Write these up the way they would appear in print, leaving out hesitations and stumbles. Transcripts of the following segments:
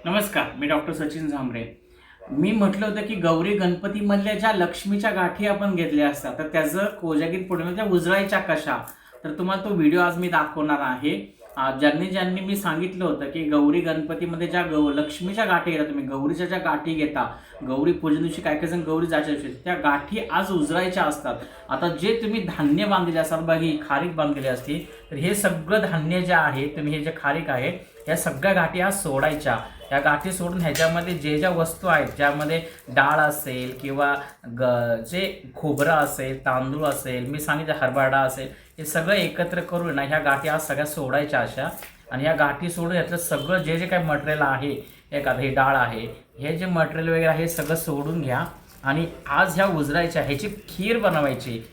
नमस्कार, मी डॉक्टर सचिन झांबरे. मी म्हटलं होतं की गौरी गणपतीमधल्या ज्या लक्ष्मीच्या गाठी आपण घेतल्या असतात तर त्याचं कोजागिरी पौर्णिमेच्या उजळायच्या कशा, तर तुम्हाला तो व्हिडिओ आज मी दाखवणार आहे. ज्यांनी ज्यांनी मी सांगितलं होतं की गौरी गणपतीमध्ये ज्या लक्ष्मीच्या गाठी घेता, तुम्ही गौरीच्या ज्या गाठी घेता, गौरी पूजन दिवशी काय काय जण गौरी जायच्या दिवशी त्या गाठी आज उजळायच्या असतात. आता जे तुम्ही धान्य बांधलेले असतात बघा, ही खारीक बांधलेली असते, तर हे सगळं धान्य जे आहे, तुम्ही हे जे खारीक आहे या सगळ्या गाठी आज सोडायच्या. या गाठी सोडून ह्याच्यामध्ये जे ज्या वस्तू आहेत, ज्यामध्ये डाळ असेल किंवा जे खोबरं असेल, तांदूळ असेल, मी सांगितलं हरभरा असेल, हे सगळं एकत्र करून ना ह्या गाठी आज सगळ्या सोडायच्या अशा. आणि ह्या गाठी सोडून यातलं सगळं जे जे काही मटेरियल आहे, एक आता ही डाळ आहे, हे जे मटेरियल वगैरे आहे सगळं सोडून घ्या आणि आज ह्या उजरायच्या ह्याची खीर बनवायची.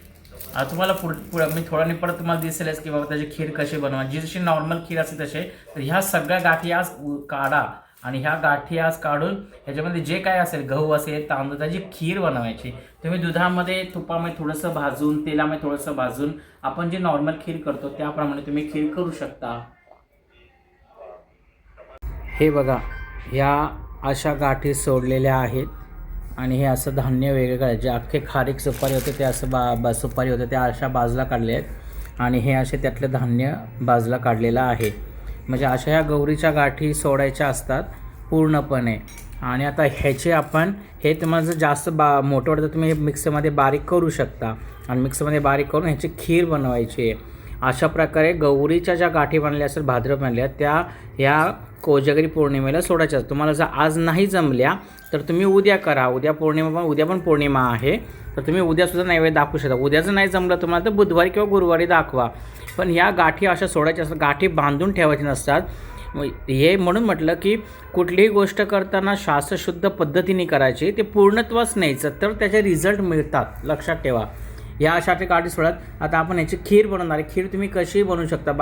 तुम्हाला मी थोड्याने परत तुम्हाला दिसेलच की बाबा त्याची खीर कशी बनवायची. जशी नॉर्मल खीर असते तसे, तर ह्या सगळ्या गाठी आज काढा आणि ह्या गाठी आज काढून ह्याच्यामध्ये जे काय असेल, गहू असेल, तांदूळ, त्याची खीर बनवायची. तुम्ही दुधामध्ये, तुपामध्ये थोडंसं भाजून, तेलामध्ये थोडंसं भाजून आपण जे नॉर्मल खीर करतो त्याप्रमाणे तुम्ही खीर करू शकता. हे बघा, ह्या अशा गाठी सोडलेल्या आहेत आणि हे असं धान्य वेगवेगळं जे अख्खे खारीक सुपारी होते ते असं सुपारी होते त्या अशा बाजूला काढले आहेत आणि हे असे त्यातले धान्य बाजूला काढलेलं आहे. म्हणजे अशा ह्या गौरीच्या गाठी सोडायच्या असतात पूर्णपणे. आणि आता ह्याचे आपण हे तुम्हाला जर जास्त मोठं वाटतं तुम्ही हे मिक्सरमध्ये बारीक करू शकता आणि मिक्सरमध्ये बारीक करून ह्याची खीर बनवायची आहे. अशा प्रकारे गौरीच्या ज्या गाठी बनल्या असेल, भाद्रपद बनल्या, त्या ह्या कोजागिरी पौर्णिमेला सोडायच्या. तुम्हाला जर आज नाही जमल्या तर तुम्ही उद्या करा. उद्या पण पौर्णिमा आहे, तर तुम्ही उद्यासुद्धा नैवेद्य दाखवू शकता. उद्याचं नाही जमलं तुम्हाला तर बुधवारी किंवा गुरुवारी दाखवा. पण ह्या गाठी अशा सोडायच्या असतात, गाठी बांधून ठेवायच्या नसतात. हे म्हणून म्हटलं की कुठलीही गोष्ट करताना शास्त्रशुद्ध पद्धतीने करायची, ते पूर्णत्वास न्यायचं तर त्याचे रिझल्ट मिळतात, लक्षात ठेवा. ह्या अशा गाठी सोडत. आता आपण ह्याची खीर बनवणार आहे. खीर तुम्ही कशीही बनवू शकता.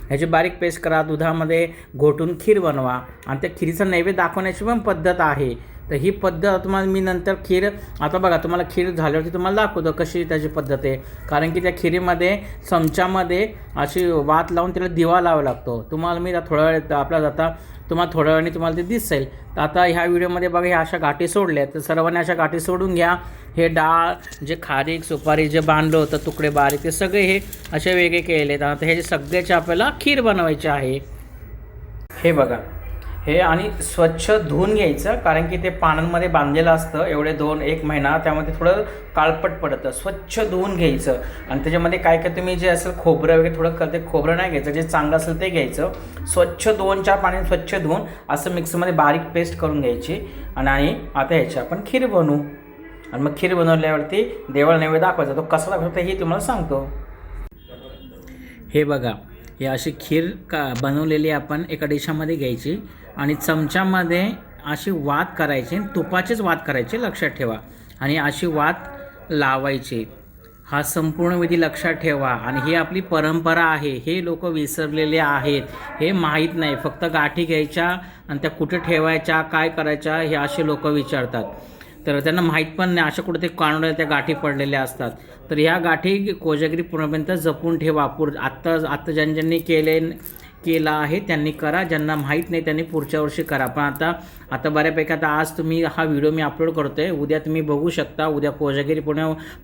ह्याची बारीक पेस्ट करा, दुधामध्ये घोटून खीर बनवा आणि त्या खीरीचा नैवेद्य दाखवण्याची पण पद्धत आहे. तर ही पद्धत तुम्हाला मी नंतर खीर, आता बघा तुम्हाला खीर झाल्यावरती तुम्हाला दाखवतो कशी त्याची पद्धत आहे. कारण की त्या खिरीमध्ये चमच्यामध्ये अशी वात लावून त्याला दिवा लावावा लागतो. तुम्हाला मी थोड्या वेळ आपला जाता तुम्हाला थोड्या वेळाने तुम्हाला ते दिसेल. तर आता ह्या व्हिडिओमध्ये बघा ह्या अशा गाठी सोडल्या आहेत, तर सर्वांनी अशा गाठी सोडून घ्या. हे डाळ, जे खारीक सुपारी जे बांधलं होतं तुकडे बारीक, ते सगळे हे असे वेगळे केले आहेत. आता हे सगळ्याचे आपल्याला खीर बनवायची आहे. हे बघा, हे आणि स्वच्छ धुवून घ्यायचं, कारण की ते पानांमध्ये बांधलेलं असतं एवढे 1 महिना, त्यामध्ये थोडं काळपट पडतं. स्वच्छ धुवून घ्यायचं आणि त्याच्यामध्ये काय काय तुम्ही जे असेल खोबरं वगैरे थोडं करते, खोबरं नाही घ्यायचं, जे चांगलं असेल ते घ्यायचं. स्वच्छ 2-4 पाण्याने स्वच्छ धुवून असं मिक्सरमध्ये बारीक पेस्ट करून घ्यायची. आणि आता ह्याची आपण खीर बनवू. आणि मग खीर बनवल्यावरती देवाला नैवेद्य दाखवायचा. तो कसा दाखवतो हे तुम्हाला सांगतो. हे बघा, हे अशी खीर बनवलेली आपण एका डिशामध्ये घ्यायची आणि चमच्यामध्ये अशी वात करायची, तुपाचीच वात करायची, लक्षात ठेवा. आणि अशी वात लावायची. हा संपूर्ण विधी लक्षात ठेवा. आणि ही आपली परंपरा आहे. हे लोक विसरलेले आहेत, हे माहीत नाही. फक्त गाठी घ्यायच्या आणि त्या कुठे ठेवायच्या, काय करायच्या, हे असे लोक विचारतात. तर त्यांना माहीत पण नाही, अशा कुठे ते कानोड्या त्या गाठी पडलेल्या असतात. तर ह्या गाठी कोजागिरी पूर्णपर्यंत जपून ठेवा. आत्ता ज्यांनी केला आहे त्यांनी करा, ज्यांना माहीत नाही त्यांनी पुढच्या वर्षी करा. पण आता बऱ्यापैकी आता आज तुम्ही हा व्हिडिओ मी अपलोड करतो आहे, उद्या तुम्ही बघू शकता. उद्या कोजागिरी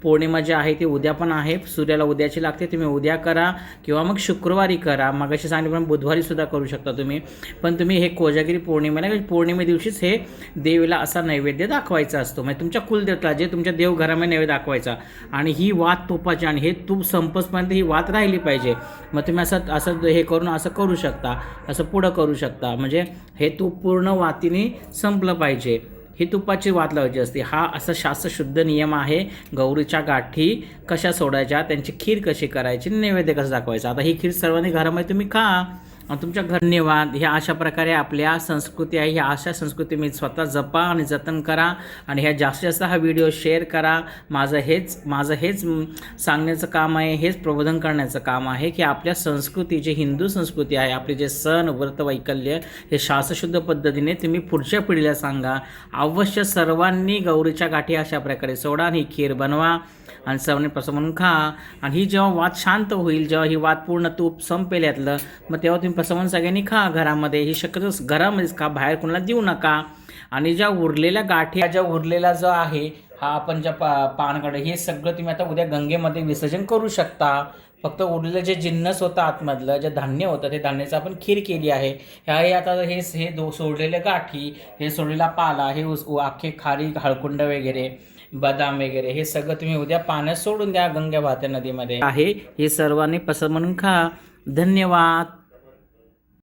पौर्णिमा जी आहे ती उद्या पण आहे. सूर्याला उद्याची लागते, तुम्ही उद्या करा किंवा मग शुक्रवारी करा. मगाशी सांगितलं पण बुधवारीसुद्धा करू शकता तुम्ही. पण तुम्ही हे कोजागिरी पौर्णिमे दिवशीच हे देवीला असा नैवेद्य दाखवायचा असतो. म्हणजे तुमच्या कुलदेवता, जे तुमच्या देवघरामध्ये नैवेद्य दाखवायचा. आणि ही वात तुपाची, आणि हे तूप संपसपर्यंत ही वात राहिली पाहिजे. मग तुम्ही असं हे करून असं करू शकता, असं पुढं करू शकता. म्हणजे हे तूप पूर्ण वातीने संपलं पाहिजे. ही तुपाची वात लावायची असते. हा असा शास्त्रशुद्ध नियम आहे. गौरीच्या गाठी कशा सोडायच्या, त्यांची खीर कशी करायची, नैवेद्य कसं दाखवायचं. आता ही खीर सर्वांनी घरामध्ये तुम्ही खा आणि तुमच्या धन्यवाद. ह्या अशा प्रकारे आपल्या संस्कृती आहे. ह्या अशा संस्कृती मी स्वतः जपा आणि जतन करा. आणि ह्या जास्तीत जास्त हा व्हिडिओ शेअर करा. माझं हेच सांगण्याचं काम आहे, हेच प्रबोधन करण्याचं काम आहे की आपल्या संस्कृती, जी हिंदू संस्कृती आहे, आपले जे सण व्रत वैकल्य, हे शास्त्रशुद्ध पद्धतीने तुम्ही पुढच्या पिढीला सांगा. अवश्य सर्वांनी गौरीच्या गाठी अशा प्रकारे सोडा आणि ही खीर बनवा आणि सर्वांनी प्रसाद म्हणून खा. आणि ही जेव्हा वात शांत होईल, जेव्हा ही वात पूर्ण तूप संपेल यातलं, मग तेव्हा तुम्ही पसवून सगळ्यांनी खा घरामध्ये. ही शक्यतो घरामध्येच खा, बाहेर कोणाला देऊ नका. आणि ज्या उरलेल्या गाठी, ज्या उरलेला जो आहे हा आपण ज्या पानकडे, हे सगळं तुम्ही आता उद्या गंगेमध्ये विसर्जन करू शकता. फक्त उरलेलं जे जिन्नस होतं आतमधलं, जे धान्य होतं, ते धान्याचं आपण खीर केली आहे. ह्याही आता हे सोडलेले गाठी, हे सोडलेला पाला, हे अख्खे खारीक, हळकुंड वगैरे, बदाम वगैरे, हे सगळं तुम्ही उद्या पाण्यात सोडून द्या गंगा वाहत्या नदीमध्ये आहे. हे सर्वांनी पसंत म्हणून खा. धन्यवाद.